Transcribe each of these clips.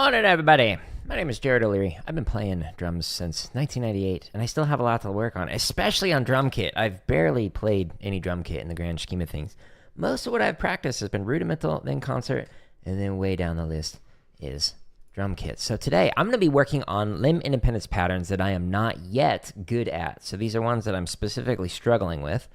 Morning, everybody. My name is Jared O'Leary. I've been playing drums since 1998, and I still have a lot to work on, especially on drumkit. I've barely played any drumkit in the grand scheme of things. Most of what I've practiced has been rudimental, then concert, and then way down the list is drumkit. So today, I'm going to be working on limb independence patterns that I am not yet good at. So these are ones that I'm specifically struggling with.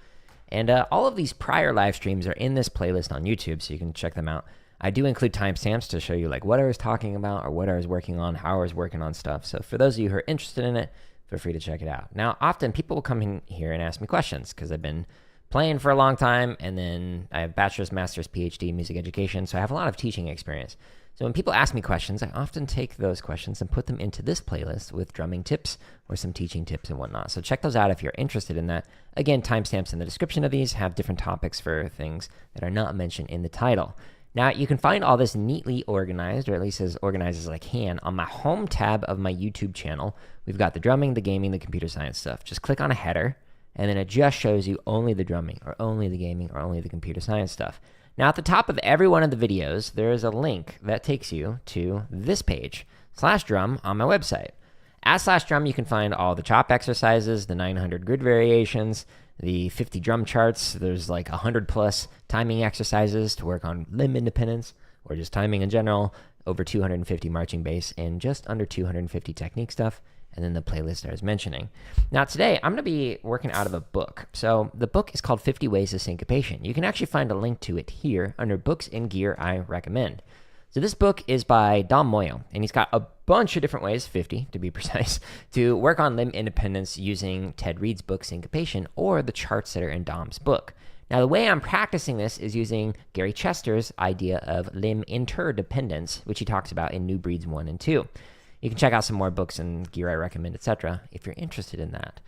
And all of these prior live streams are in this playlist on YouTube, so you can check them out. I do include timestamps to show you like what I was talking about or what I was working on, how I was working on stuff. So for those of you who are interested in it, feel free to check it out. Now, often people will come in here and ask me questions because I've been playing for a long time, and then I have bachelor's, master's, PhD in music education, so I have a lot of teaching experience. So when people ask me questions, I often take those questions and put them into this playlist with drumming tips or some teaching tips and whatnot. So check those out if you're interested in that. Again, timestamps in the description of these have different topics for things that are not mentioned in the title. Now, you can find all this neatly organized, or at least as organized as I can, on my home tab of my YouTube channel. We've got the drumming, the gaming, the computer science stuff. Just click on a header, and then it just shows you only the drumming, or only the gaming, or only the computer science stuff. Now, at the top of every one of the videos, there is a link that takes you to this page, /drum, on my website. At /drum, you can find all the chop exercises, the 900 grid variations, the 50 drum charts. There's like 100 plus timing exercises to work on limb independence or just timing in general, over 250 marching bass, and just under 250 technique stuff, and then the playlist I was mentioning. Now today, I'm going to be working out of a book. So the book is called 50 Ways to Syncopation. You can actually find a link to it here under Books and Gear I Recommend. So this book is by Dom Moyo, and he's got a bunch of different ways, 50 to be precise, to work on limb independence using Ted Reed's book Syncopation or the charts that are in Dom's book. Now, the way I'm practicing this is using Gary Chester's idea of limb interdependence, which he talks about in New Breeds 1 and 2. You can check out some more books and gear I recommend, etc., if you're interested in that.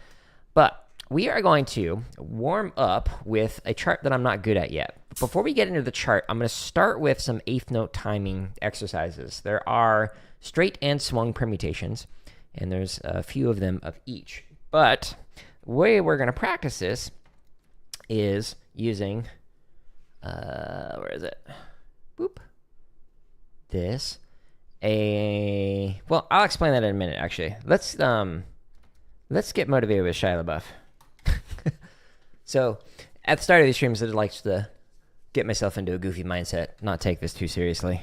But we are going to warm up with a chart that I'm not good at yet. Before we get into the chart, I'm going to start with some eighth note timing exercises. There are straight and swung permutations, and there's a few of them of each. But the way we're going to practice this is using, where is it? Boop. This. Well, I'll explain that in a minute, actually. Let's get motivated with Shia LaBeouf. So, at the start of these streams, I like to get myself into a goofy mindset, not take this too seriously.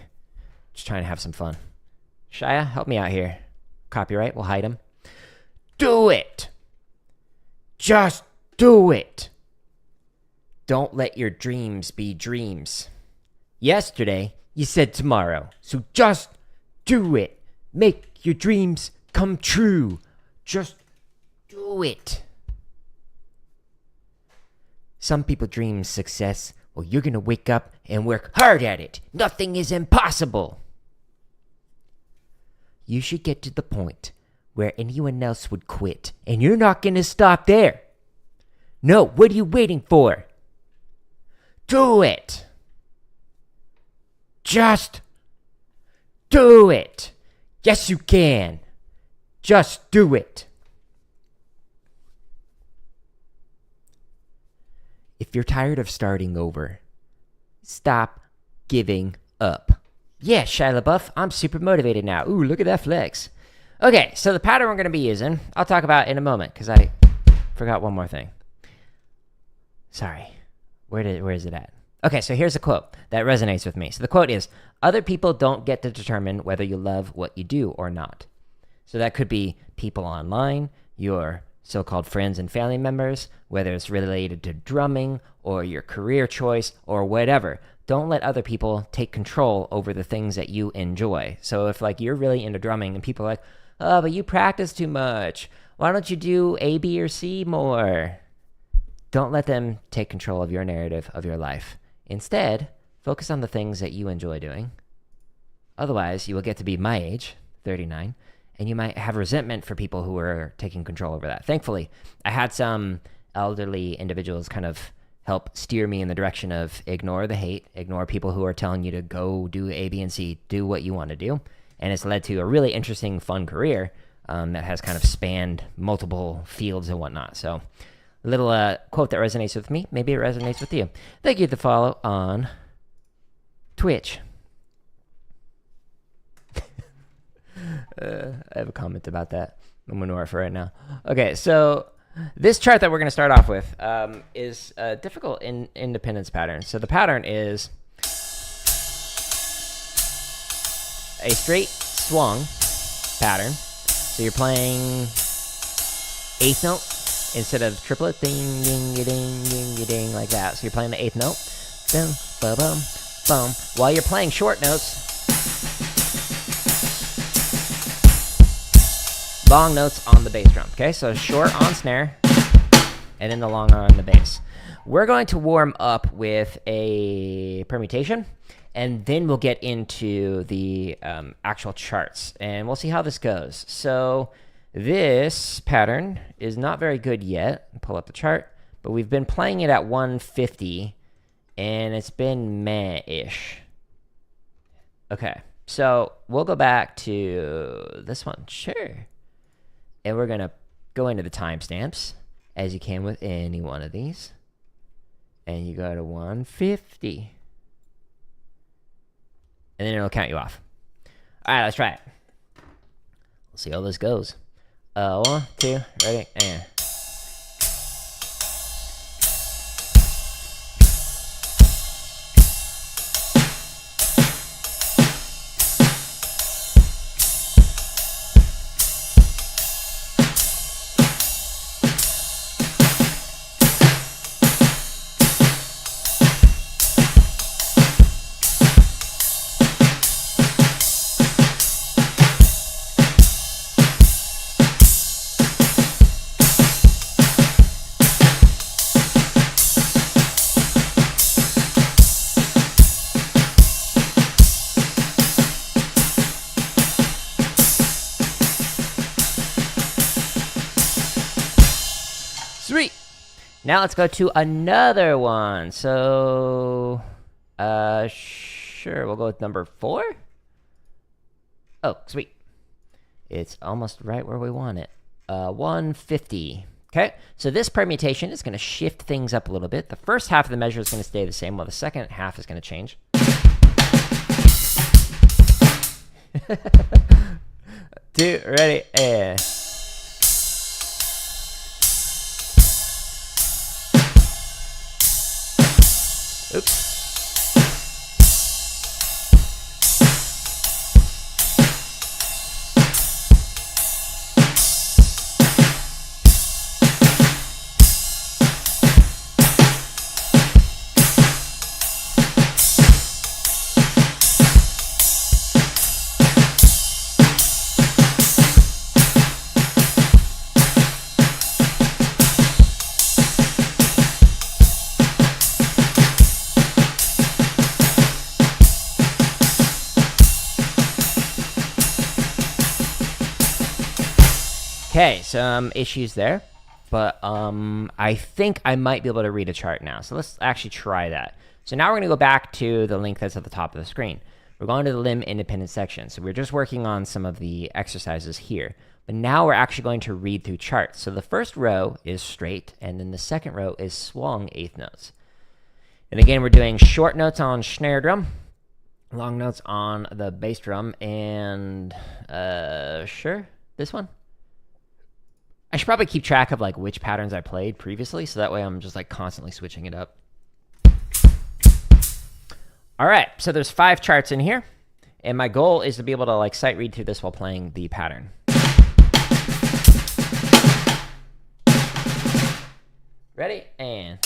Just trying to have some fun. Shia, help me out here. Copyright, we'll hide him. Do it! Just do it! Don't let your dreams be dreams. Yesterday, you said tomorrow, so just do it. Make your dreams come true. Just do it. Some people dream success. Well, you're going to wake up and work hard at it. Nothing is impossible. You should get to the point where anyone else would quit, and you're not going to stop there. No, what are you waiting for? Do it. Just do it. Yes, you can. Just do it. If you're tired of starting over, stop giving up. Yeah, Shia LaBeouf, I'm super motivated now. Ooh, look at that flex. Okay, so the pattern we're going to be using, I'll talk about in a moment, because I forgot one more thing. Sorry. Where is it at? Okay, so here's a quote that resonates with me. So the quote is, "Other people don't get to determine whether you love what you do or not." So that could be people online, your so-called friends and family members, whether it's related to drumming or your career choice or whatever. Don't let other people take control over the things that you enjoy. So if like you're really into drumming and people are like, "Oh, but you practice too much. Why don't you do A, B, or C more?" Don't let them take control of your narrative of your life. Instead, focus on the things that you enjoy doing. Otherwise, you will get to be my age, 39, and you might have resentment for people who are taking control over that. Thankfully, I had some elderly individuals kind of help steer me in the direction of ignore the hate, ignore people who are telling you to go do A, B, and C, do what you want to do. And it's led to a really interesting, fun career that has kind of spanned multiple fields and whatnot. So a little quote that resonates with me. Maybe it resonates with you. Thank you to follow on Twitch. I have a comment about that. I'm gonna ignore it for right now. Okay, so this chart that we're gonna start off with is a difficult independence pattern. So the pattern is a straight swung pattern. So you're playing eighth note instead of triplet, ding, ding, ding, ding, ding, like that. So you're playing the eighth note, boom, ba bum, bum. While you're playing short notes, long notes on the bass drum. Okay, so short on snare, and then the long on the bass. We're going to warm up with a permutation, and then we'll get into the actual charts, and we'll see how this goes. So this pattern is not very good yet. Pull up the chart, but we've been playing it at 150, and it's been meh-ish. Okay, so we'll go back to this one, sure. And we're gonna go into the timestamps, as you can with any one of these. And you go to 150. And then it'll count you off. All right, let's try it. We'll see how this goes. 1, 2, ready, and. Sweet. Now let's go to another one. So, sure, we'll go with number 4. Oh, sweet. It's almost right where we want it. 150. Okay, so this permutation is going to shift things up a little bit. The first half of the measure is going to stay the same, while the second half is going to change. 2, ready, and. Oops. Okay, some issues there, but I think I might be able to read a chart now. So let's actually try that. So now we're going to go back to the link that's at the top of the screen. We're going to the limb independent section. So we're just working on some of the exercises here. But now we're actually going to read through charts. So the first row is straight, and then the second row is swung eighth notes. And again, we're doing short notes on snare drum, long notes on the bass drum, and sure, this one. I should probably keep track of like which patterns I played previously, so that way I'm just like constantly switching it up. All right, so there's 5 charts in here, and my goal is to be able to like sight read through this while playing the pattern. Ready, and.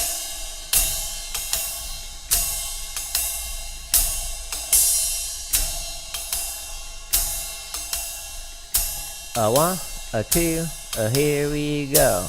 A 1, a 2. Here we go.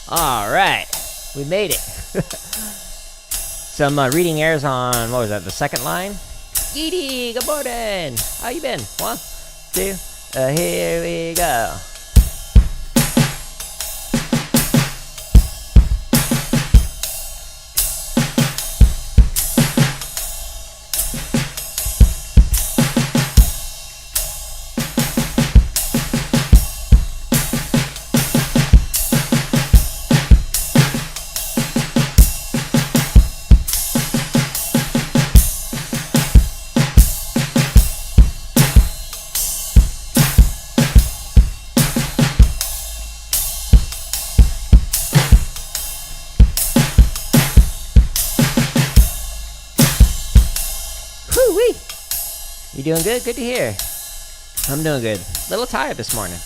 All right. We made it. Some reading airs on, what was that, the second line? Edie, good morning. How you been? 1, 2, here we go. Woo-wee. You doing good? Good to hear. I'm doing good. A little tired this morning.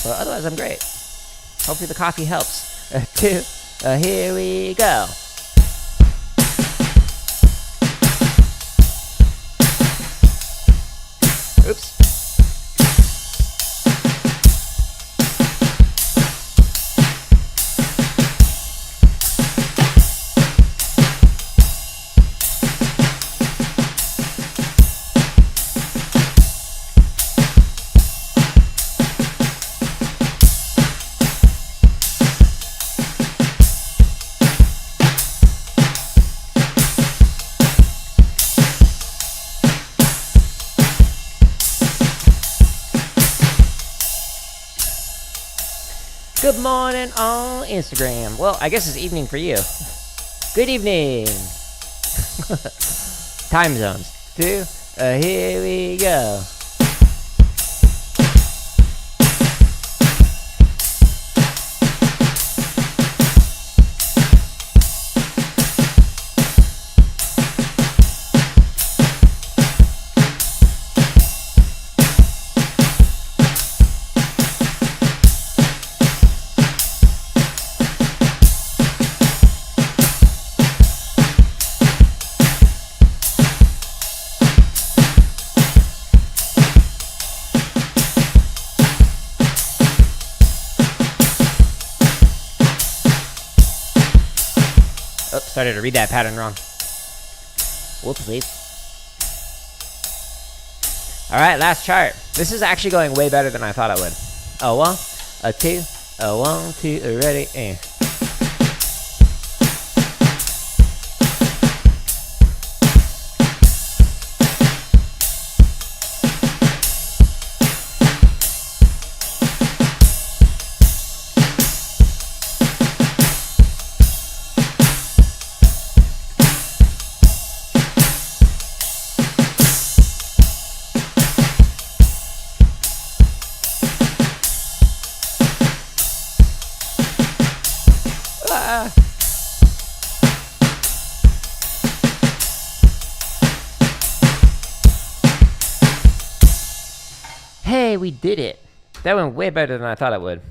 But otherwise, I'm great. Hopefully the coffee helps. 2, here we go. Oops. Good morning on Instagram. Well, I guess it's evening for you. Good evening. Time zones. 2, here we go. Oh, started to read that pattern wrong. Whoopsies. Alright, last chart. This is actually going way better than I thought it would. A 1, a 2, a 1, 2, ready, and. Hey, we did it. That went way better than I thought it would.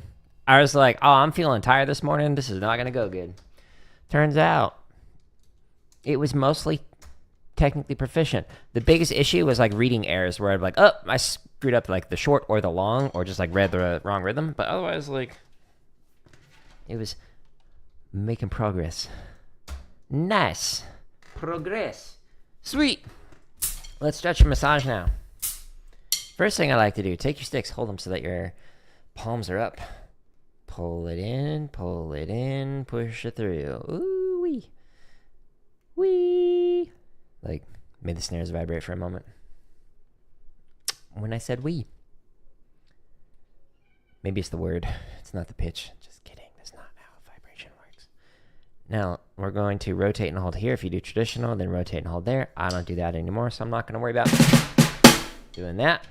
I was like, oh, I'm feeling tired this morning. This is not going to go good. Turns out it was mostly technically proficient. The biggest issue was like reading errors where I'd be like, oh, I screwed up like the short or the long or just like read the wrong rhythm. But otherwise, like, it was making progress. Nice. Progress. Sweet. Let's stretch and massage now. First thing I like to do, take your sticks, hold them so that your palms are up. Pull it in, push it through. Ooh wee. Wee. Like, made the snares vibrate for a moment. When I said wee. Maybe it's the word. It's not the pitch. Just kidding. That's not how vibration works. Now, we're going to rotate and hold here. If you do traditional, then rotate and hold there. I don't do that anymore, so I'm not going to worry about doing that.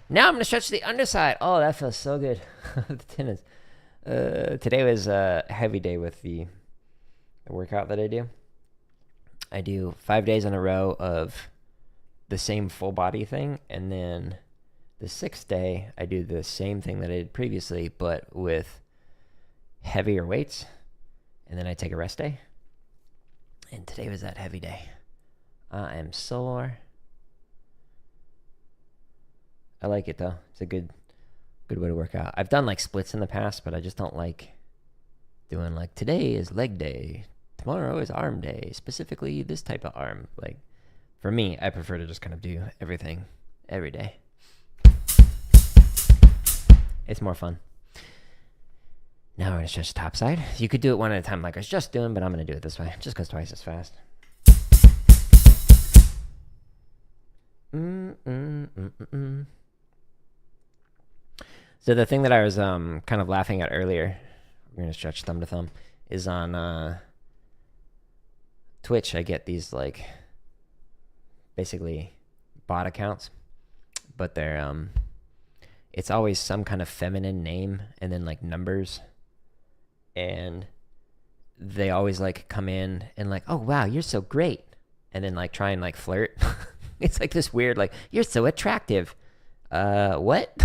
Now I'm going to stretch the underside. Oh, that feels so good. The tendons. Today was a heavy day with the workout that I do. I do 5 days in a row of the same full body thing, and then the 6th day I do the same thing that I did previously, but with heavier weights, and then I take a rest day. And today was that heavy day. I am sore. I like it though. It's a good way to work out. I've done like splits in the past, but I just don't like doing like today is leg day, tomorrow is arm day, specifically this type of arm. Like for me, I prefer to just kind of do everything every day. It's more fun. Now we're going to stretch the top side. You could do it one at a time like I was just doing, but I'm going to do it this way. Just goes twice as fast. So the thing that I was kind of laughing at earlier, we're going to stretch thumb to thumb, is on Twitch. I get these like basically bot accounts, but they're it's always some kind of feminine name and then like numbers, and they always like come in and like, oh wow, you're so great, and then like try and like flirt. It's like this weird like, you're so attractive. What?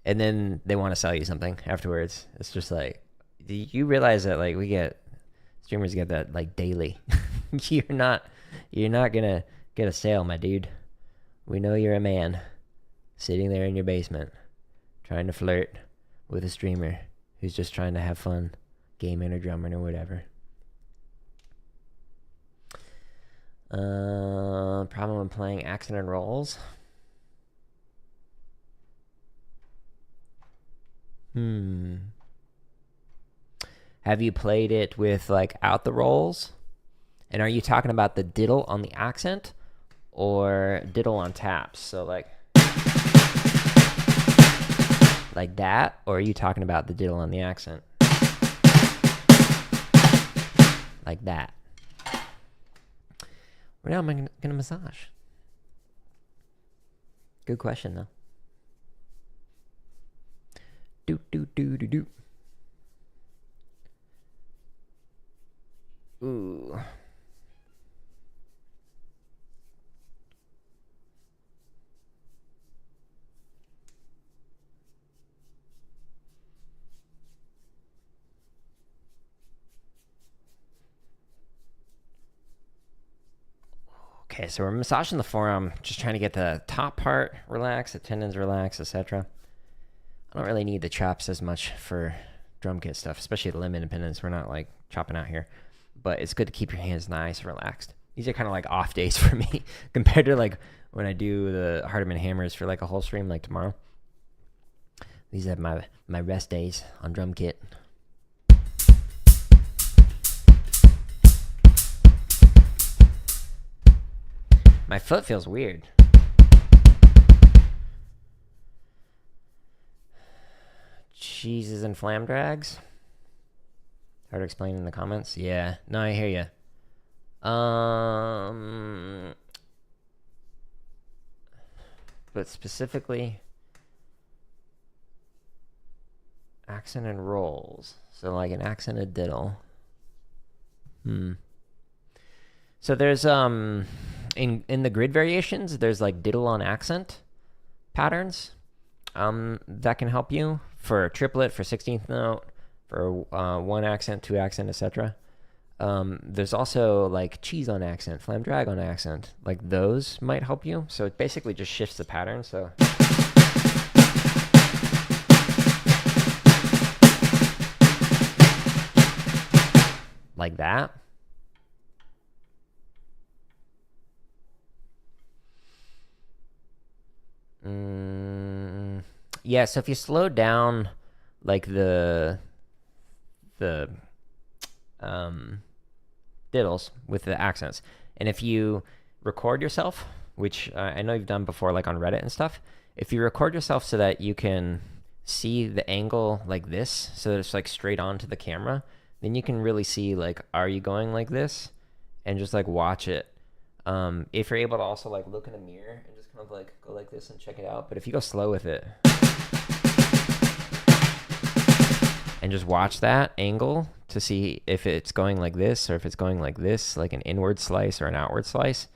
And then they want to sell you something afterwards. It's just like, do you realize that like streamers get that like daily? You're not gonna get a sale, my dude. We know you're a man sitting there in your basement trying to flirt with a streamer who's just trying to have fun, gaming or drumming or whatever. Problem when playing accent and rolls. Have you played it with like out the rolls? And are you talking about the diddle on the accent or diddle on taps? So like that, or are you talking about the diddle on the accent? Like that. Where now am I going to massage? Good question, though. Do. Ooh. Okay, so we're massaging the forearm, just trying to get the top part relaxed, the tendons relaxed, etc. I don't really need the chops as much for drum kit stuff, especially the limb independence. We're not like chopping out here, but it's good to keep your hands nice and relaxed. These are kind of like off days for me compared to like when I do the Hardeman hammers for like a whole stream like tomorrow. These are my rest days on drum kit. My foot feels weird. Cheeses and flam drags. Hard to explain in the comments. Yeah, no, I hear you. But specifically, accent and rolls. So like an accented diddle. So there's in the grid variations, there's like diddle on accent patterns that can help you for a triplet, for 16th note, for one accent, two accent, etc. There's also like cheese on accent, flam drag on accent. Like those might help you. So it basically just shifts the pattern. So like that. Yeah, so if you slow down like the diddles with the accents, and if you record yourself, which I know you've done before like on Reddit and stuff, if you record yourself so that you can see the angle like this, so that it's like straight on to the camera, then you can really see like, are you going like this, and just like watch it. If you're able to also like look in a mirror and just kind of like go like this and check it out. But if you go slow with it and just watch that angle to see if it's going like this or if it's going like this, like an inward slice or an outward slice.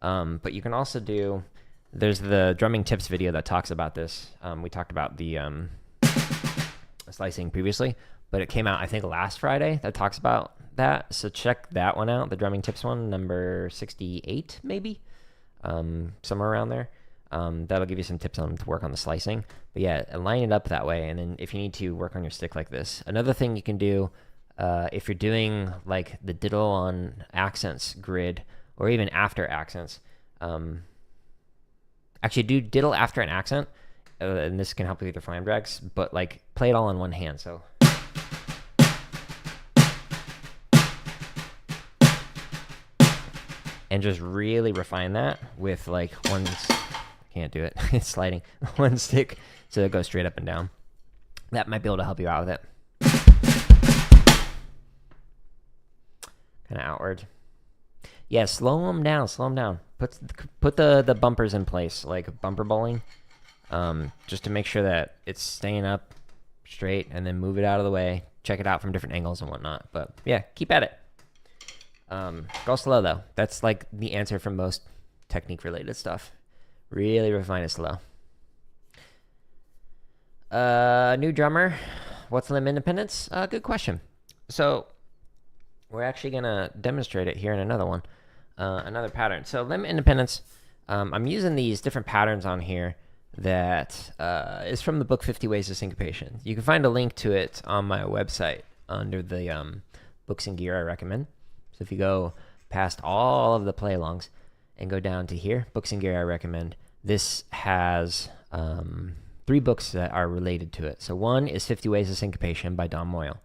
But you can also do, there's the drumming tips video that talks about this. We talked about the slicing previously, but it came out I think last Friday that talks about that. So check that one out, the drumming tips one, number 68 maybe, somewhere around there. That'll give you some tips on to work on the slicing. But yeah, line it up that way, and then if you need to work on your stick like this. Another thing you can do, if you're doing like the diddle on accents grid, or even after accents, actually do diddle after an accent, and this can help with your flam drags, but like play it all on one hand. So and just really refine that with like one, can't do it, it's sliding, one stick, so it goes straight up and down. That might be able to help you out with it. Kind of outward. Yeah, slow them down, slow them down. Put the bumpers in place, like bumper bowling, just to make sure that it's staying up straight, and then move it out of the way. Check it out from different angles and whatnot. But yeah, keep at it. Go slow though. That's like the answer for most technique related stuff. Really refine it slow. New drummer. What's limb independence? Good question. So we're actually gonna demonstrate it here in another one, another pattern. So limb independence. I'm using these different patterns on here that is from the book 50 Ways to Syncopation. You can find a link to it on my website under the books and gear I recommend. So if you go past all of the play alongs and go down to here, books and gear I recommend, this has 3 books that are related to it. So one is 50 Ways to Syncopation by Don Moyle.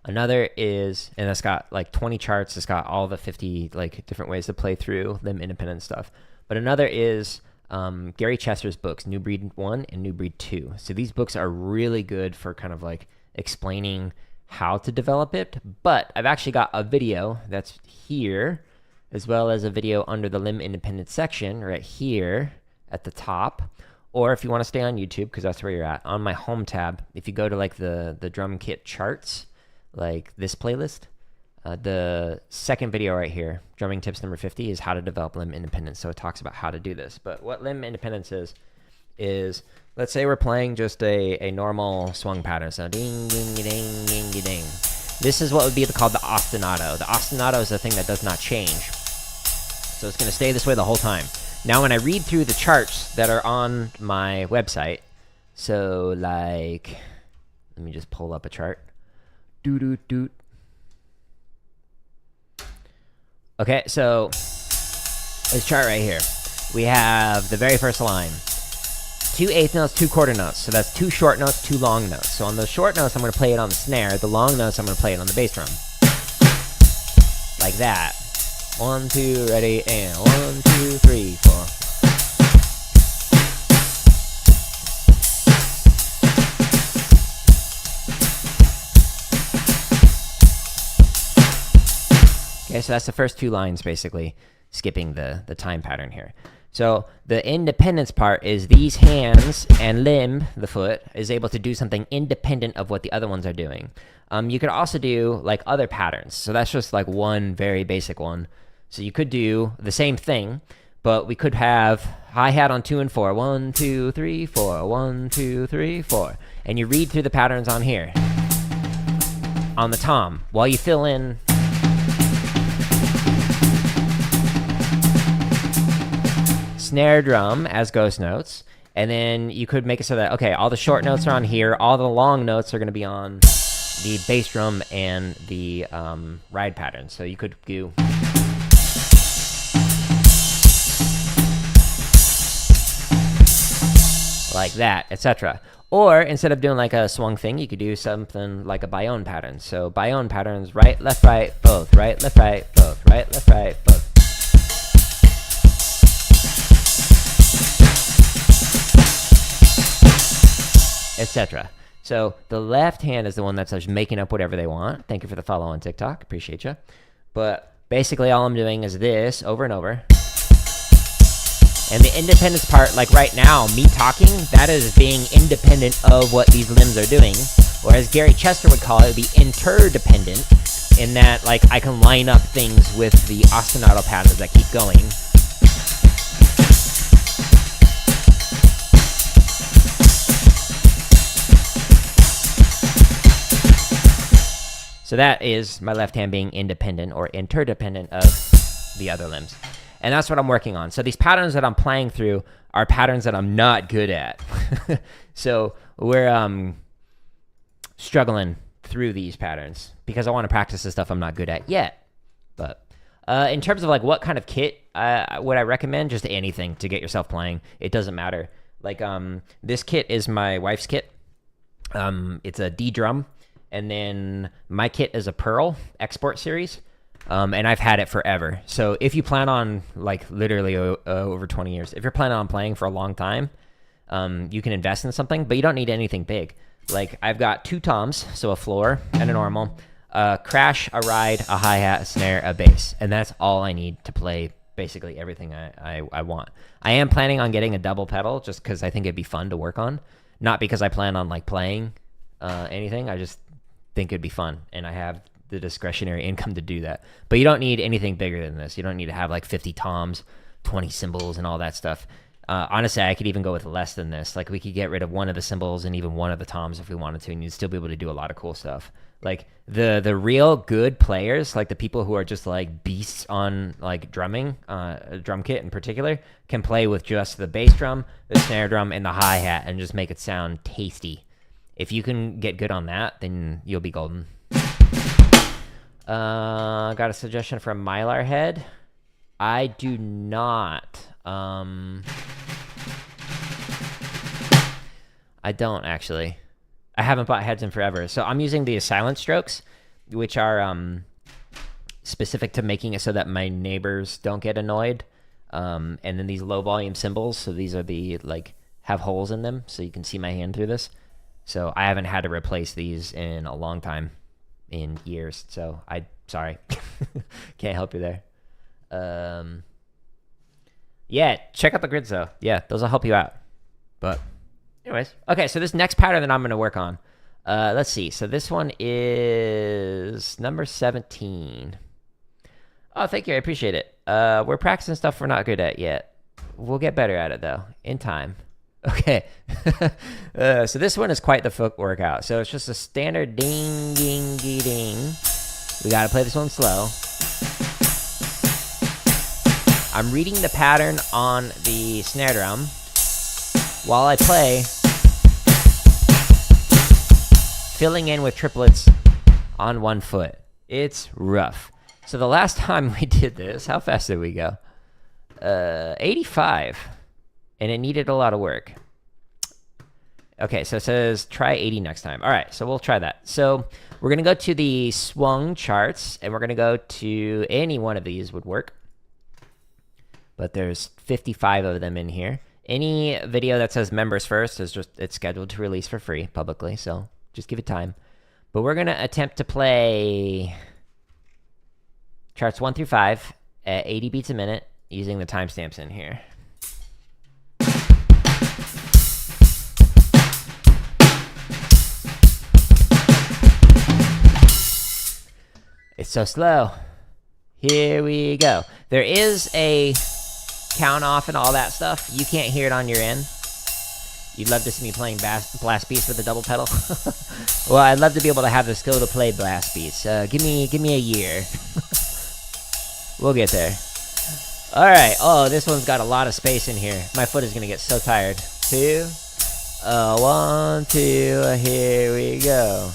Another is, and it's got like 20 charts, it's got all the 50 like different ways to play through limb independent stuff. But another is Gary Chester's books, New Breed 1 and New Breed 2. So these books are really good for kind of like explaining how to develop it. But I've actually got a video that's here, as well as a video under the limb independent section right here at the top. Or if you want to stay on YouTube, because that's where you're at, on my home tab, if you go to like the drum kit charts, like this playlist, the second video right here, drumming tips number 50, is how to develop limb independence. So it talks about how to do this. But what limb independence is let's say we're playing just a normal swung pattern. So ding, ding, ding, ding, ding. This is what would be called the ostinato. The ostinato is the thing that does not change. So it's going to stay this way the whole time. Now, when I read through the charts that are on my website, so like, let me just pull up a chart. Doot. Okay, so this chart right here, we have the very first line. 2 eighth notes, 2 quarter notes. So that's 2 short notes, 2 long notes. So on those short notes, I'm going to play it on the snare. The long notes, I'm going to play it on the bass drum. Like that. 1, 2, ready, and 1, 2, 3, 4. Okay, so that's the first 2 lines, basically, skipping the time pattern here. So the independence part is these hands and limb, the foot, is able to do something independent of what the other ones are doing. You could also do like other patterns. So that's just like one very basic one. So you could do the same thing, but we could have hi-hat on 2 and 4. 1, 2, 3, 4. 1, 2, 3, 4. And you read through the patterns on here. On the tom, while you fill in snare drum as ghost notes, and then you could make it so that, okay, all the short notes are on here, all the long notes are going to be on the bass drum and the ride pattern. So you could do like that, etc. Or instead of doing like a swung thing, you could do something like a Bayonne pattern. So Bayonne patterns, right, left, both, right, left, both, right, left, both. Etc. So the left hand is the one that's just making up whatever they want. Thank you for the follow on TikTok. Appreciate you. But basically all I'm doing is this over and over. And the independence part, like right now, me talking, that is being independent of what these limbs are doing. Or as Gary Chester would call it, be interdependent, in that like I can line up things with the ostinato patterns that keep going. So that is my left hand being independent or interdependent of the other limbs. And that's what I'm working on. So these patterns that I'm playing through are patterns that I'm not good at. So we're struggling through these patterns because I want to practice the stuff I'm not good at yet. But in terms of like what kind of kit would I recommend, just anything to get yourself playing. It doesn't matter. Like this kit is my wife's kit. It's a D drum, and then my kit is a Pearl Export Series, and I've had it forever. So if you plan on like literally over 20 years, if you're planning on playing for a long time, you can invest in something, but you don't need anything big. Like I've got 2 toms, so a floor and a normal, a crash, a ride, a hi-hat, a snare, a bass, and that's all I need to play basically everything I want. I am planning on getting a double pedal just because I think it'd be fun to work on, not because I plan on like playing anything. I just think it'd be fun, and I have the discretionary income to do that. But you don't need anything bigger than this. You don't need to have like 50 toms, 20 cymbals, and all that stuff. Honestly, I could even go with less than this. Like we could get rid of one of the cymbals and even one of the toms if we wanted to, and you'd still be able to do a lot of cool stuff. Like the real good players, like the people who are just like beasts on like drumming, drum kit in particular, can play with just the bass drum, the snare drum, and the hi-hat and just make it sound tasty. If you can get good on that, then you'll be golden. Got a suggestion from Mylar Head. I do not. I don't actually. I haven't bought heads in forever. So I'm using the silent strokes, which are specific to making it so that my neighbors don't get annoyed. And then these low volume cymbals. So these are the like have holes in them, so you can see my hand through this. So I haven't had to replace these in a long time, in years. So sorry, can't help you there. Yeah, check out the grids though. Yeah, those will help you out. But anyways, okay, so this next pattern that I'm going to work on, let's see. So this one is number 17. Oh, thank you. I appreciate it. We're practicing stuff we're not good at yet. We'll get better at it though, in time. Okay. So this one is quite the foot workout. So it's just a standard ding, ding, ding, ding. We got to play this one slow. I'm reading the pattern on the snare drum while I play, filling in with triplets on one foot. It's rough. So the last time we did this, how fast did we go? 85. And it needed a lot of work. Okay, so it says try 80 next time. All right, so we'll try that. So we're going to go to the Swung charts, and we're going to go to any one of these would work. But there's 55 of them in here. Any video that says members first is just, it's scheduled to release for free publicly, so just give it time. But we're going to attempt to play charts 1 through 5 at 80 beats a minute using the timestamps in here. It's so slow. Here we go. There is a count off and all that stuff. You can't hear it on your end. You'd love to see me playing blast beats with a double pedal. Well, I'd love to be able to have the skill to play blast beats. Give me a year. We'll get there. All right. Oh, this one's got a lot of space in here. My foot is gonna get so tired. 2, 1, 2. Here we go.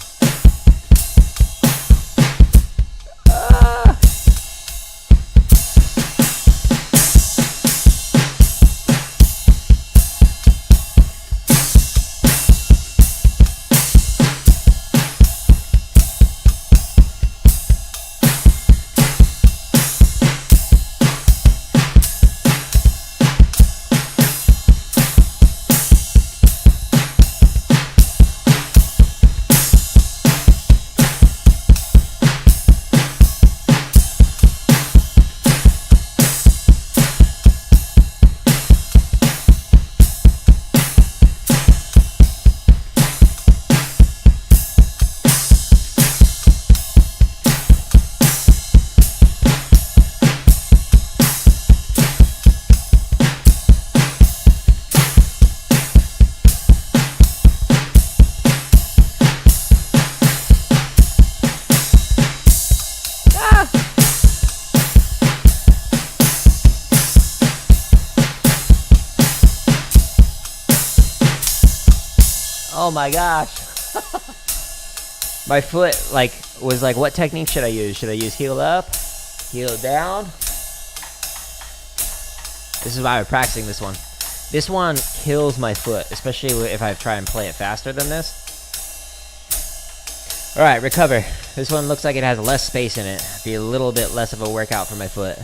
Oh my gosh. My foot was like, what technique should I use? Should I use heel up? Heel down? This is why I'm practicing this one. This one kills my foot, especially if I try and play it faster than this. Alright, recover. This one looks like it has less space in it. Be a little bit less of a workout for my foot.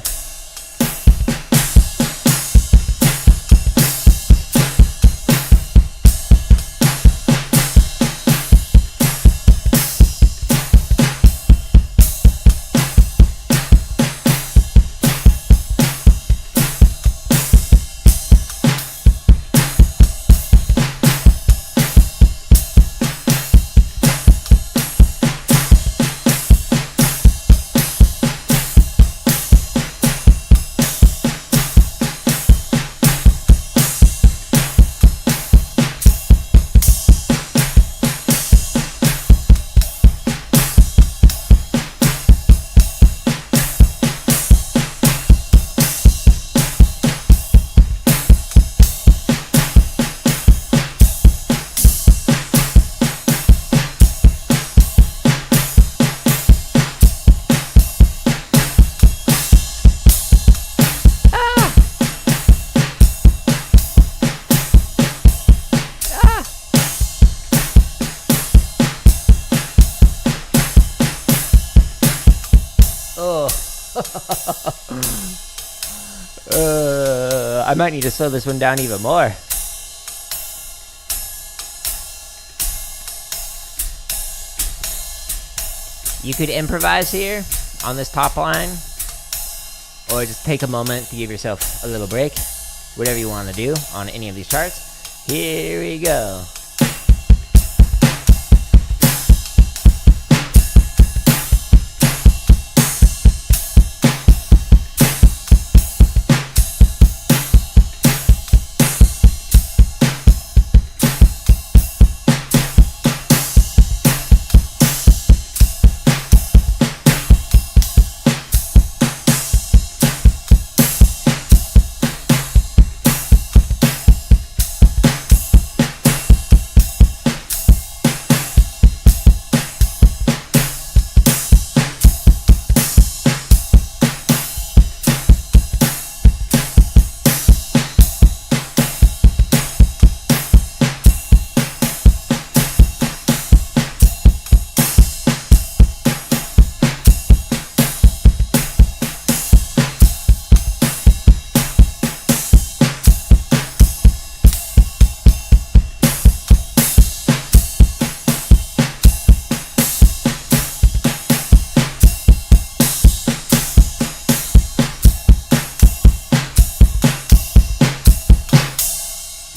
I might need to slow this one down even more. You could improvise here on this top line, or just take a moment to give yourself a little break. Whatever you want to do on any of these charts. Here we go.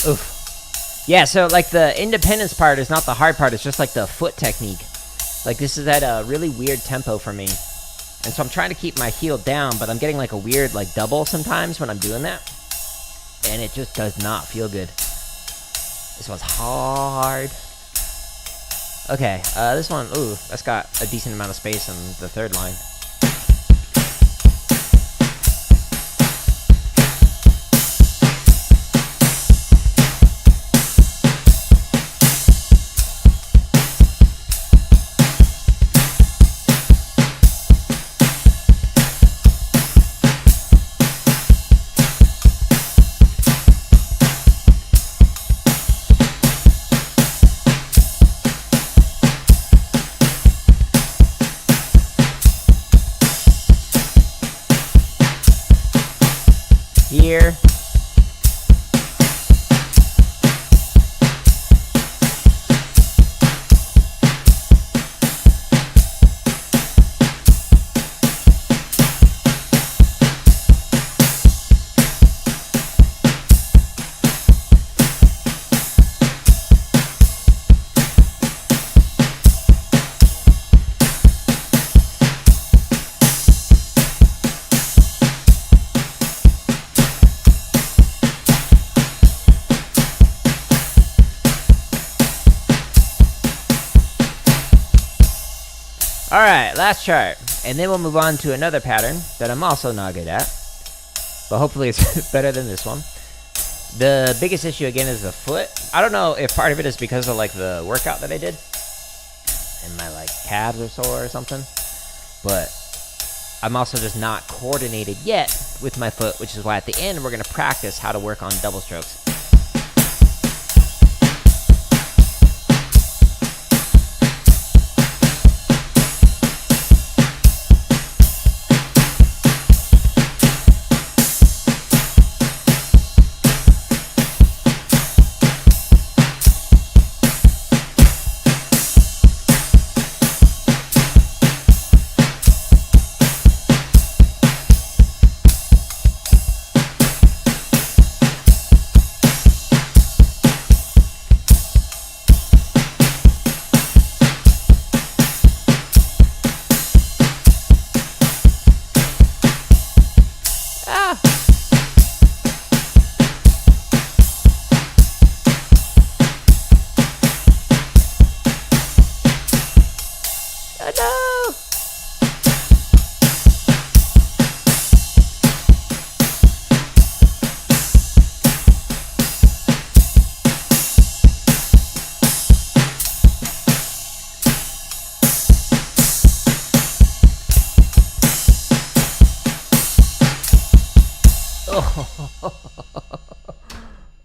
Oof. Yeah, so like the independence part is not the hard part, it's just like the foot technique. Like this is at a really weird tempo for me. And so I'm trying to keep my heel down, but I'm getting like a weird like double sometimes when I'm doing that. And it just does not feel good. This one's hard. Okay, this one, ooh, that's got a decent amount of space on the third line. Here. Alright, last chart, and then we'll move on to another pattern that I'm also not good at, but hopefully it's better than this one. The biggest issue again is the foot. I don't know if part of it is because of like the workout that I did and my like calves are sore or something, but I'm also just not coordinated yet with my foot, which is why at the end we're going to practice how to work on double strokes.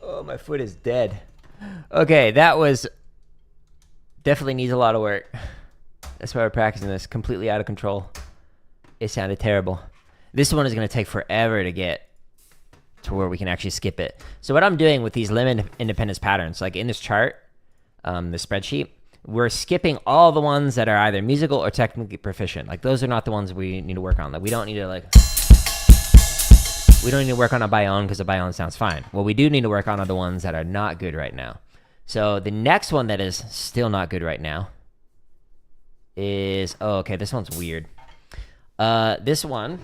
Oh, my foot is dead. Okay, that was definitely needs a lot of work. That's why we're practicing this. Completely out of control. It sounded terrible. This one is going to take forever to get to where we can actually skip it. So what I'm doing with these limb independence patterns, like in this chart, the spreadsheet, we're skipping all the ones that are either musical or technically proficient. Like those are not the ones we need to work on. Like we don't need to work on a bion because a bion sounds fine. What we do need to work on are the ones that are not good right now. So the next one that is still not good right now is, oh, okay, this one's weird. This one,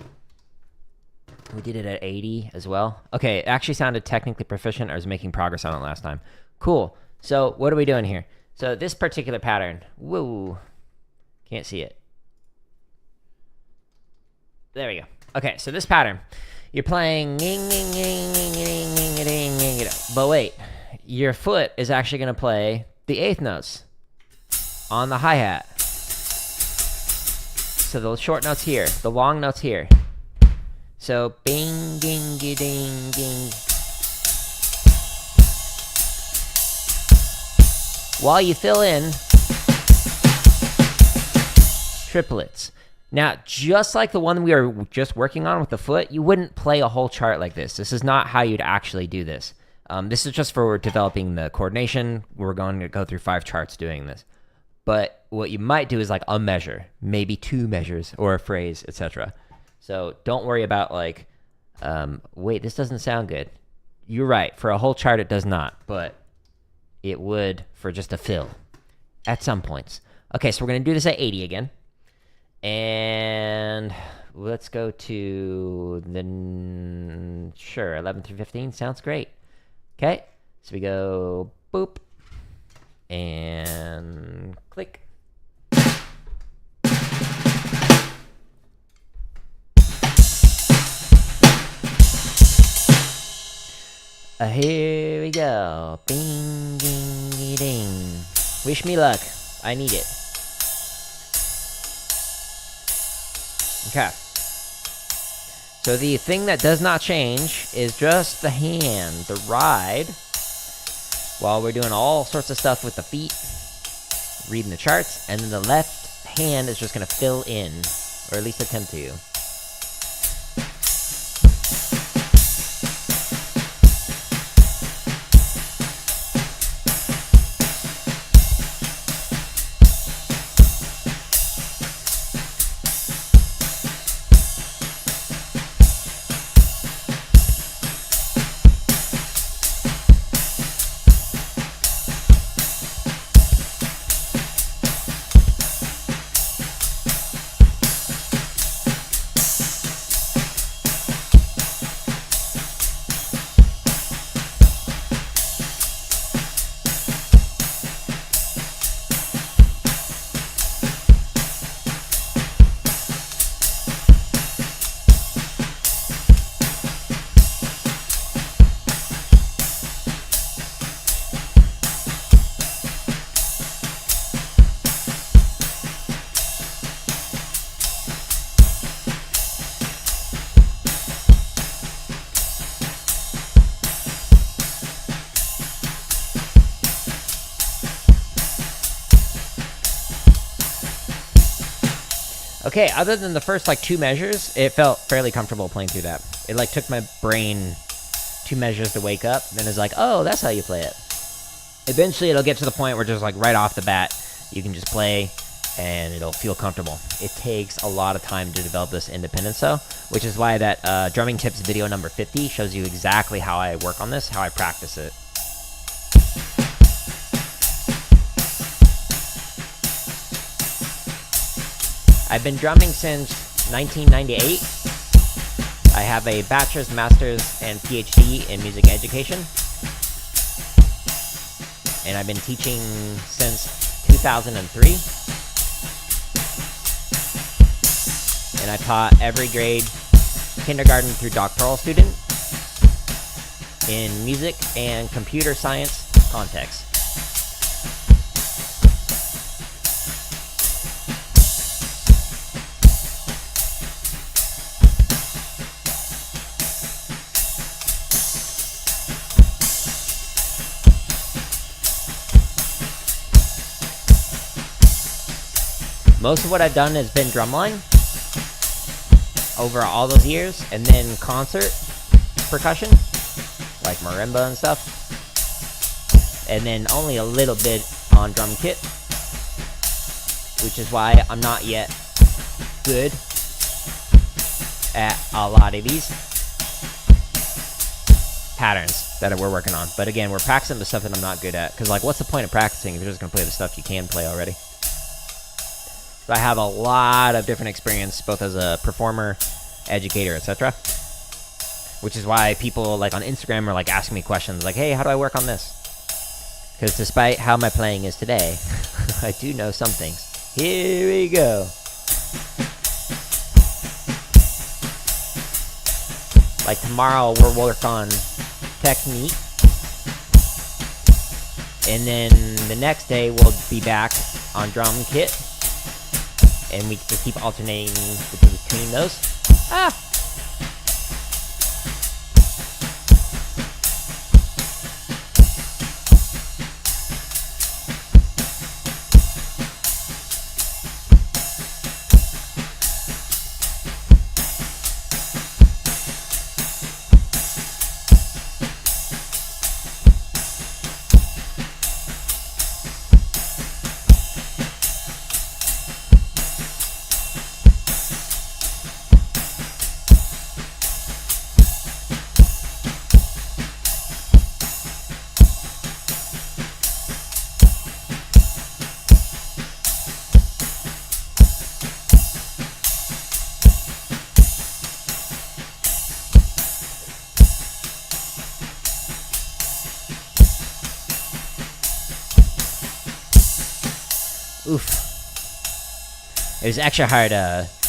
we did it at 80 as well. Okay, it actually sounded technically proficient. I was making progress on it last time. Cool. So what are we doing here? So this particular pattern, whoa, can't see it. There we go. Okay, so this pattern, you're playing, but wait, your foot is actually going to play the eighth notes on the hi-hat. So the short notes here, the long notes here. So bing, ding, ding, ding. While you fill in triplets. Now, just like the one we were just working on with the foot, you wouldn't play a whole chart like this. This is not how you'd actually do this. This is just for developing the coordination. We're going to go through 5 charts doing this. But what you might do is like a measure, maybe 2 measures, or a phrase, etc. So don't worry about like, wait, this doesn't sound good. You're right. For a whole chart, it does not. But it would for just a fill at some points. Okay, so we're going to do this at 80 again. And let's go to the, sure, 11 through 15 sounds great. Okay, so we go boop and click. Here we go. Bing, ding, ding. Wish me luck. I need it. Okay. So the thing that does not change is just the hand, the ride, while we're doing all sorts of stuff with the feet, reading the charts, and then the left hand is just going to fill in, or at least attempt to. Okay, other than the first like 2 measures, it felt fairly comfortable playing through that. It like took my brain 2 measures to wake up, and it's like, oh, that's how you play it. Eventually, it'll get to the point where just like right off the bat, you can just play, and it'll feel comfortable. It takes a lot of time to develop this independence, though, which is why that drumming tips video number 50 shows you exactly how I work on this, how I practice it. I've been drumming since 1998. I have a bachelor's, master's, and PhD in music education. And I've been teaching since 2003. And I taught every grade, kindergarten through doctoral student, in music and computer science context. Most of what I've done has been drumline over all those years, and then concert percussion, like marimba and stuff, and then only a little bit on drum kit, which is why I'm not yet good at a lot of these patterns that we're working on. But again, we're practicing the stuff that I'm not good at, because like, what's the point of practicing if you're just going to play the stuff you can play already? So I have a lot of different experience, both as a performer, educator, etc. Which is why people like on Instagram are like asking me questions like, hey, how do I work on this? Because despite how my playing is today, I do know some things. Here we go. Like tomorrow we'll work on technique. And then the next day we'll be back on drum kit. And we just keep alternating between those. Oof. It was extra hard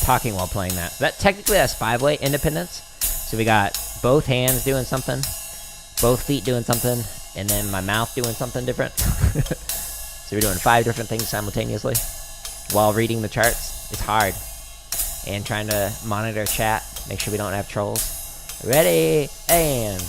talking while playing that. That technically that's 5-way independence. So we got both hands doing something, both feet doing something, and then my mouth doing something different. So we're doing 5 different things simultaneously while reading the charts. It's hard. And trying to monitor chat, make sure we don't have trolls. Ready, and...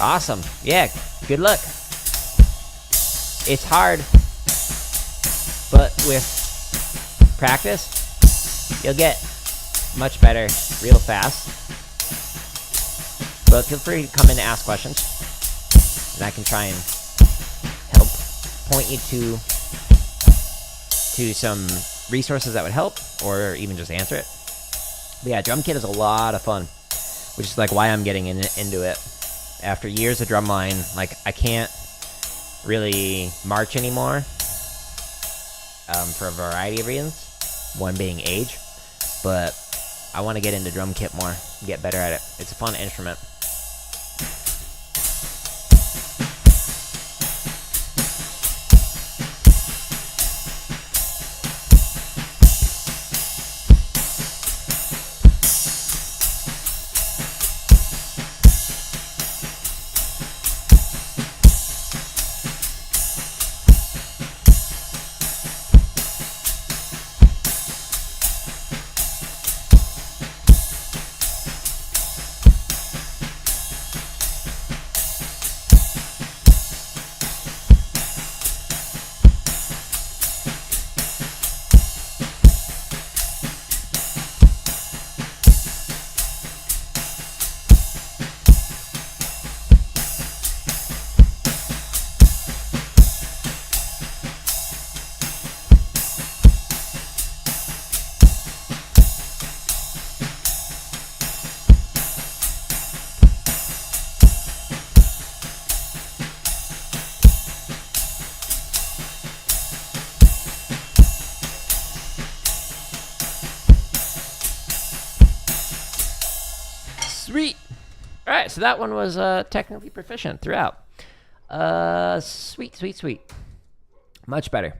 Awesome. Yeah, good luck. It's hard, but with practice, you'll get much better real fast. But feel free to come in and ask questions, and I can try and help point you to some resources that would help, or even just answer it. But yeah, drum kit is a lot of fun, which is like why I'm getting into it. After years of drumline, like I can't really march anymore for a variety of reasons. One being age, but I want to get into drum kit more, get better at it. It's a fun instrument. Sweet. All right, so that one was technically proficient throughout. Sweet. Much better.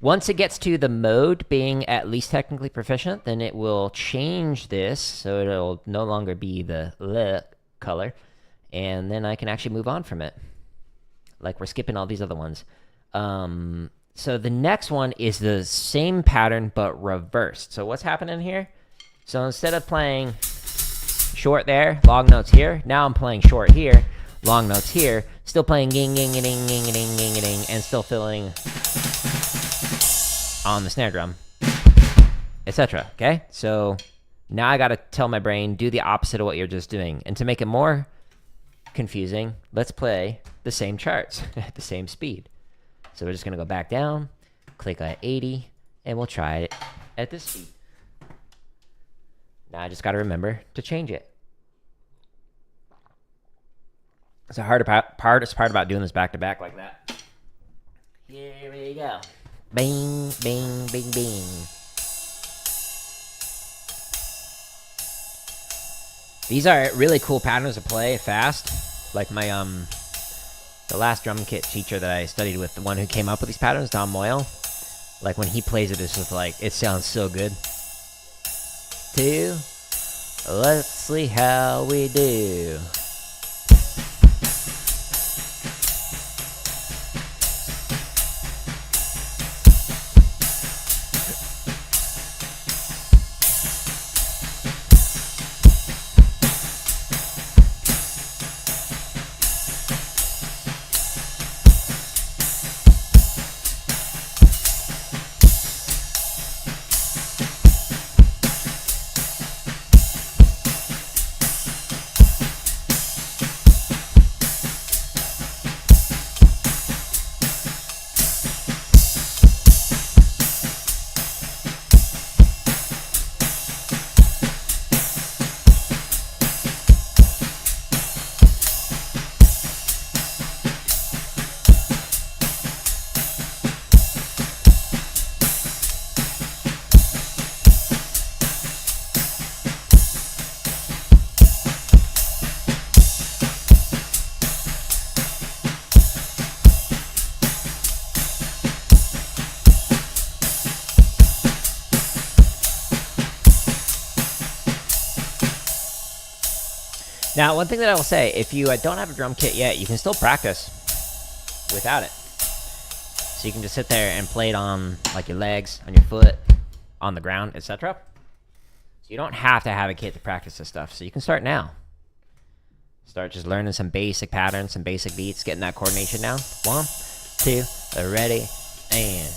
Once it gets to the mode being at least technically proficient, then it will change this, so it'll no longer be the le color, and then I can actually move on from it. Like we're skipping all these other ones. So the next one is the same pattern, but reversed. So what's happening here? So instead of playing short there, long notes here, now I'm playing short here, long notes here, still playing ging, ging, ding, ging, ding, ging, ding, and still filling on the snare drum, etc. Okay? So now I gotta tell my brain, do the opposite of what you're just doing. And to make it more confusing, let's play the same charts at the same speed. So we're just gonna go back down, click on 80, and we'll try it at this speed. Now I just got to remember to change it. It's the hardest part about doing this back to back like that. Here we go. Bing, bing, bing, bing. These are really cool patterns to play fast. Like my the last drum kit teacher that I studied with, the one who came up with these patterns, Don Moyle. Like when he plays it, it's just like, it sounds so good. Let's see how we do. Now, one thing that I will say, if you don't have a drum kit yet, you can still practice without it. So you can just sit there and play it on like your legs, on your foot, on the ground, etc. So you don't have to have a kit to practice this stuff. So you can start now. Start just learning some basic patterns, some basic beats, getting that coordination down. 1, 2, ready, and...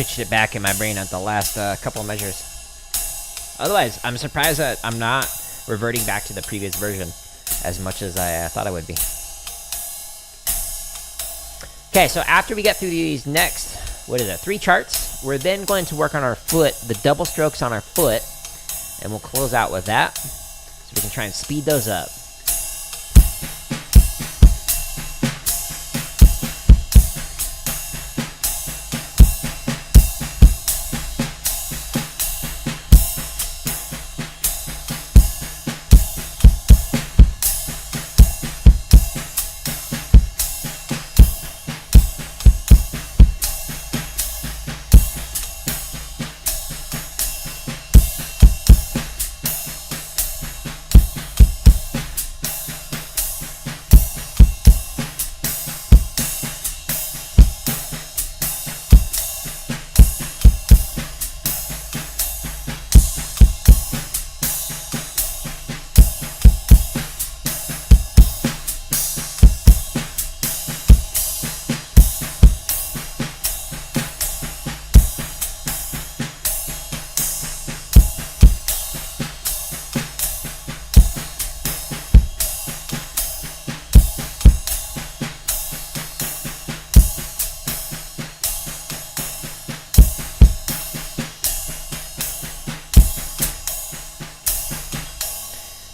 switched it back in my brain at the last couple of measures. Otherwise, I'm surprised that I'm not reverting back to the previous version as much as I thought I would be. Okay, so after we get through these next, 3 charts, we're then going to work on our foot, the double strokes on our foot, and we'll close out with that, so we can try and speed those up.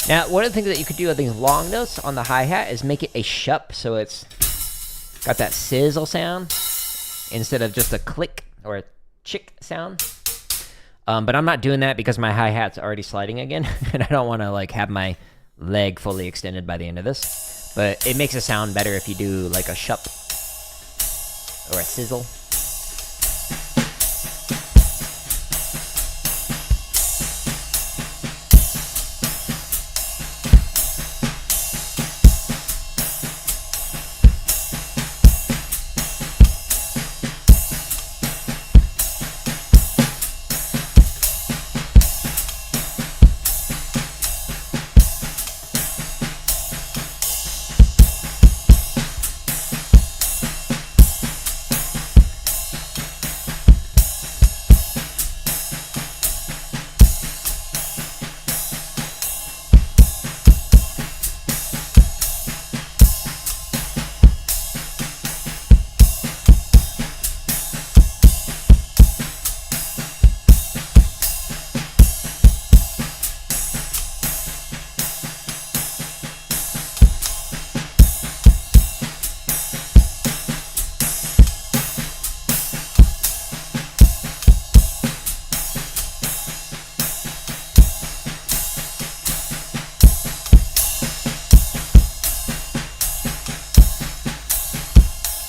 Now, one of the things that you could do with these long notes on the hi-hat is make it a shup, so it's got that sizzle sound instead of just a click or a chick sound. But I'm not doing that because my hi-hat's already sliding again, and I don't want to like have my leg fully extended by the end of this. But it makes it sound better if you do like a shup or a sizzle.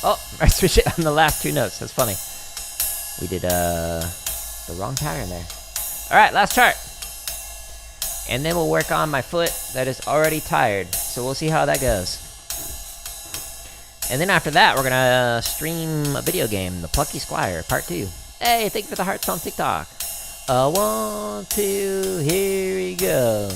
Oh, I switched it on the last 2 notes. That's funny. We did the wrong pattern there. All right, last chart. And then we'll work on my foot that is already tired. So we'll see how that goes. And then after that, we're going to stream a video game, The Plucky Squire, Part 2. Hey, thank you for the hearts on TikTok. 1, 2, here we go.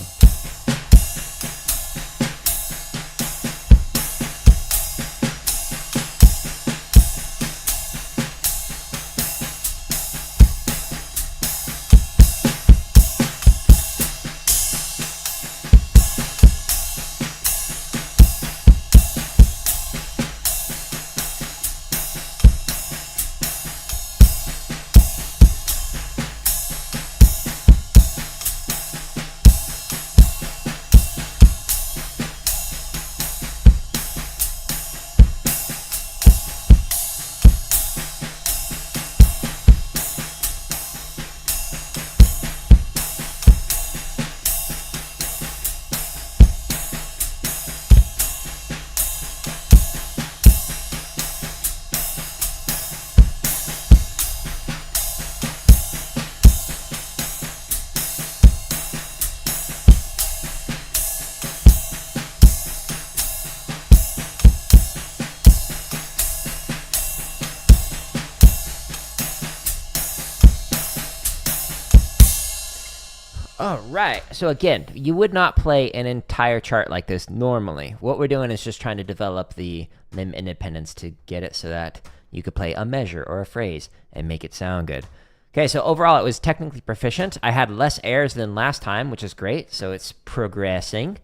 Alright, so again, you would not play an entire chart like this normally. What we're doing is just trying to develop the limb independence to get it so that you could play a measure or a phrase and make it sound good. Okay, so overall it was technically proficient. I had less errors than last time, which is great, so it's progressing.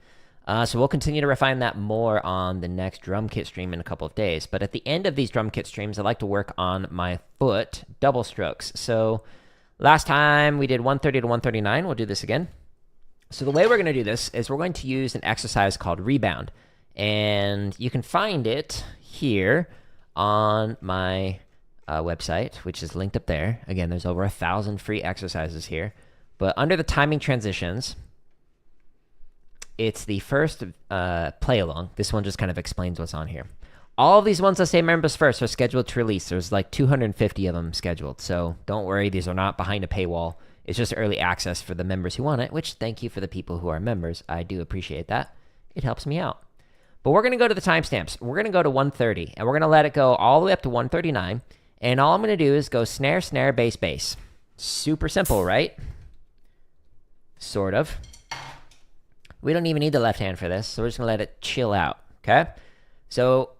So we'll continue to refine that more on the next drum kit stream in a couple of days. But at the end of these drum kit streams, I like to work on my foot double strokes. So last time we did 130 to 139. We'll do this again. So the way we're going to do this is we're going to use an exercise called Rebound. And you can find it here on my website, which is linked up there. Again, there's over 1,000 free exercises here. But under the timing transitions, it's the first play along. This one just kind of explains what's on here. All of these ones that say members first are scheduled to release. There's like 250 of them scheduled. So don't worry, these are not behind a paywall. It's just early access for the members who want it, which thank you for the people who are members. I do appreciate that. It helps me out. But we're going to go to the timestamps. We're going to go to 130, and we're going to let it go all the way up to 139. And all I'm going to do is go snare, snare, bass, bass. Super simple, right? Sort of. We don't even need the left hand for this, so we're just going to let it chill out, okay? So,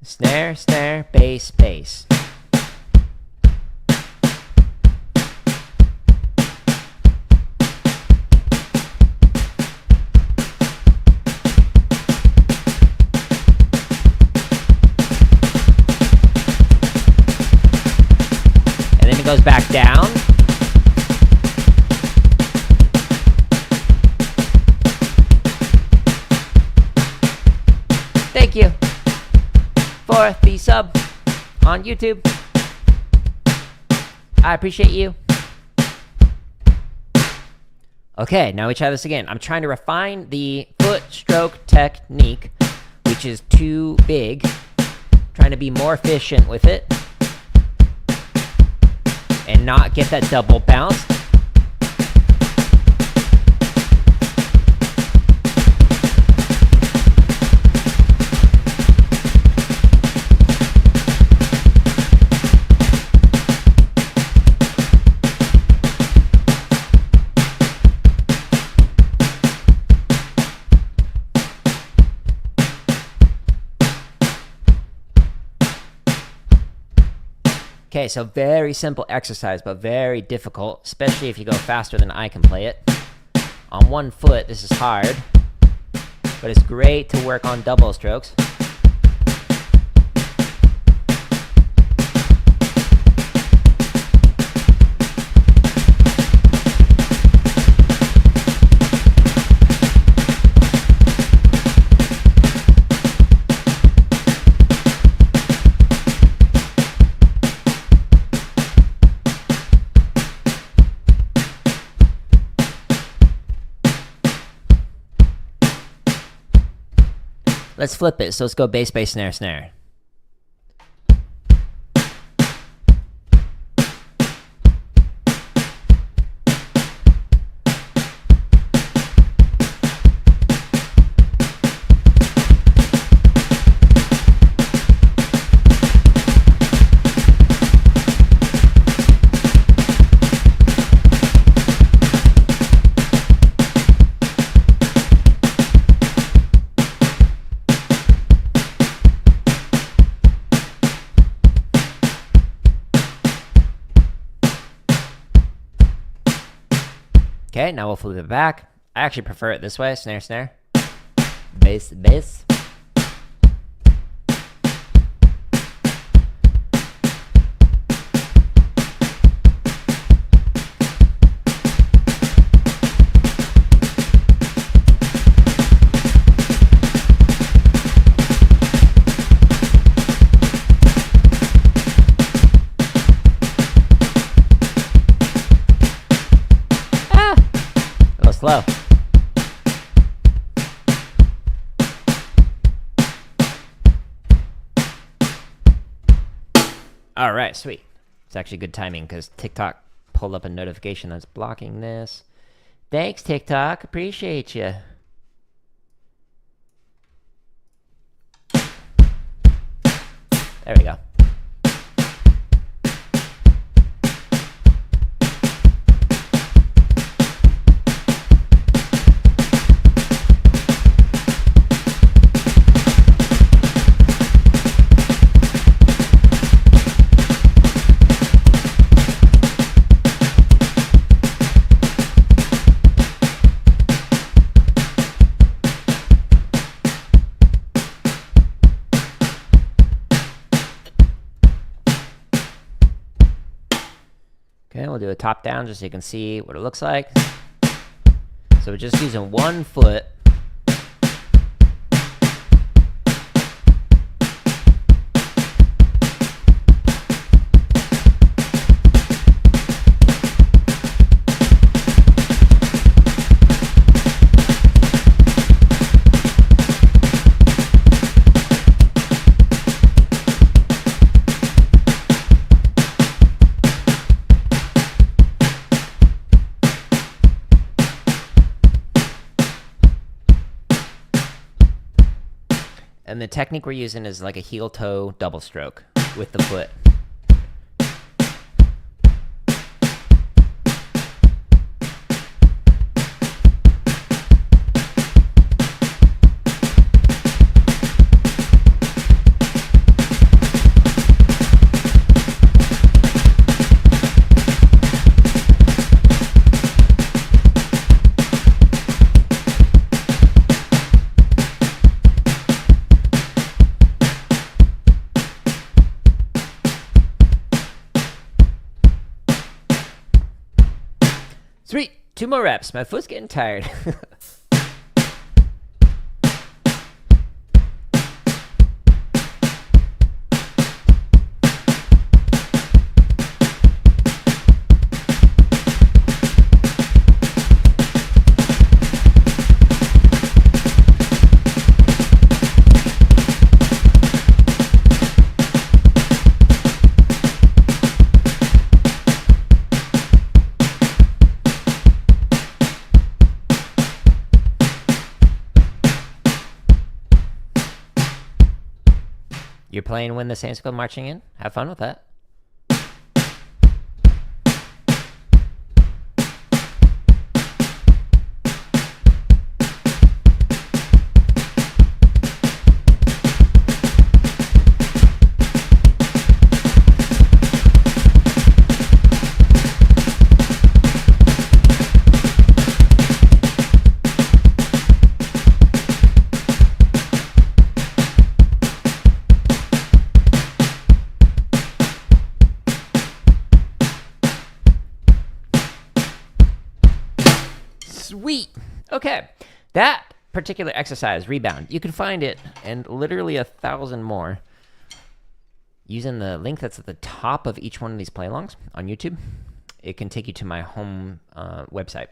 snare, snare, bass, bass. And then it goes back down. Thank you for the sub on YouTube. I appreciate you. Okay, now we try this again. I'm trying to refine the foot stroke technique, which is too big. Trying to be more efficient with it and not get that double bounce. Okay, so very simple exercise, but very difficult, especially if you go faster than I can play it. On one foot, this is hard, but it's great to work on double strokes. Let's flip it. So let's go bass, bass, snare, snare. Okay, now we'll flip it back. I actually prefer it this way, snare, snare. Bass, bass. Slow. All right, sweet. It's actually good timing because TikTok pulled up a notification that's blocking this. Thanks, TikTok. Appreciate you. There we go. do a top down just so you can see what it looks like. So we're just using one foot. And the technique we're using is like a heel-toe double stroke with the foot. Sweet, 2 more reps. My foot's getting tired. You're playing When the Saints Go Marching In? Have fun with that. Sweet. Okay. That particular exercise, Rebound, you can find it and literally 1,000 more using the link that's at the top of each one of these play-alongs on YouTube. It can take you to my home website.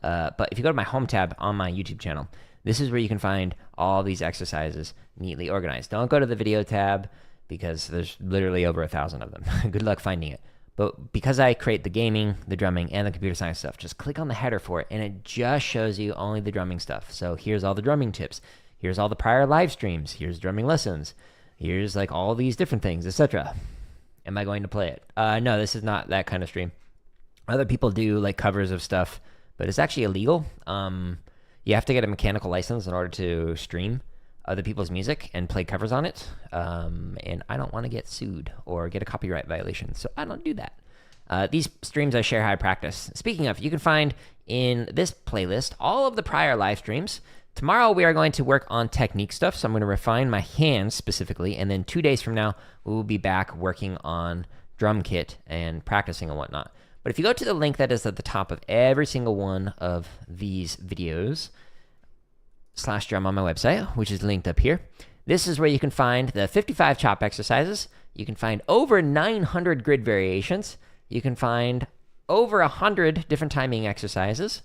But if you go to my home tab on my YouTube channel, this is where you can find all these exercises neatly organized. Don't go to the video tab because there's literally over 1,000 of them. Good luck finding it. But because I create the gaming, the drumming, and the computer science stuff, just click on the header for it, and it just shows you only the drumming stuff. So here's all the drumming tips. Here's all the prior live streams. Here's drumming lessons. Here's like all these different things, etc. Am I going to play it? No, this is not that kind of stream. Other people do like covers of stuff, but it's actually illegal. You have to get a mechanical license in order to stream other people's music and play covers on it, and I don't want to get sued or get a copyright violation, so I don't do that. These streams I share how I practice. Speaking of, you can find in this playlist all of the prior live streams. Tomorrow we are going to work on technique stuff, so I'm going to refine my hands specifically, and then 2 days from now we will be back working on drum kit and practicing and whatnot. But if you go to the link that is at the top of every single one of these videos, /drum on my website, which is linked up here. This is where you can find the 55 chop exercises. You can find over 900 grid variations. You can find over 100 different timing exercises,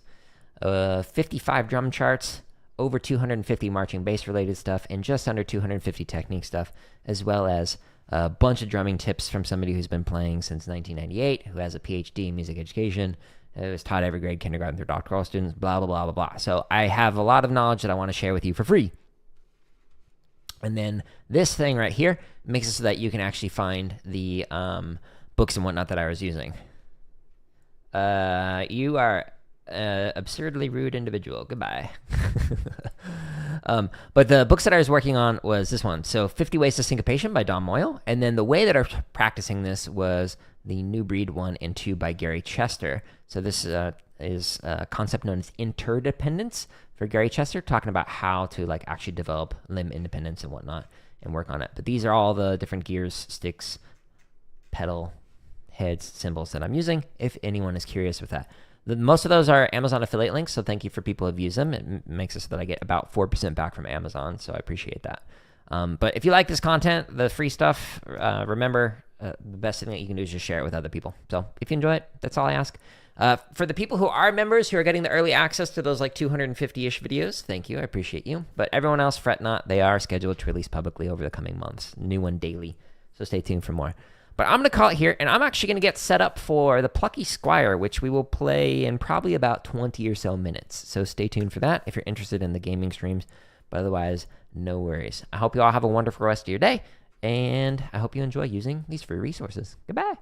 55 drum charts, over 250 marching bass related stuff, and just under 250 technique stuff, as well as a bunch of drumming tips from somebody who's been playing since 1998, who has a PhD in music education. It was taught every grade, kindergarten through doctoral students, blah, blah, blah, blah, blah. So I have a lot of knowledge that I want to share with you for free. And then this thing right here makes it so that you can actually find the books and whatnot that I was using. You are an absurdly rude individual. Goodbye. But the books that I was working on was this one. So 50 Ways to Syncopation by Don Moyle. And then the way that I was practicing this was the New Breed 1 and 2 by Gary Chester. So this is a concept known as interdependence for Gary Chester, talking about how to like actually develop limb independence and whatnot and work on it. But these are all the different gears, sticks, pedal, heads, cymbals that I'm using, if anyone is curious with that. Most of those are Amazon affiliate links, so thank you for people who've used them. It makes it so that I get about 4% back from Amazon, so I appreciate that. But if you like this content, the free stuff, remember, the best thing that you can do is just share it with other people. So if you enjoy it, that's all I ask. For the people who are members who are getting the early access to those like 250-ish videos, thank you. I appreciate you. But everyone else, fret not. They are scheduled to release publicly over the coming months. New one daily. So stay tuned for more. But I'm going to call it here, and I'm actually going to get set up for the Plucky Squire, which we will play in probably about 20 or so minutes. So stay tuned for that if you're interested in the gaming streams. But otherwise, no worries. I hope you all have a wonderful rest of your day, and I hope you enjoy using these free resources. Goodbye.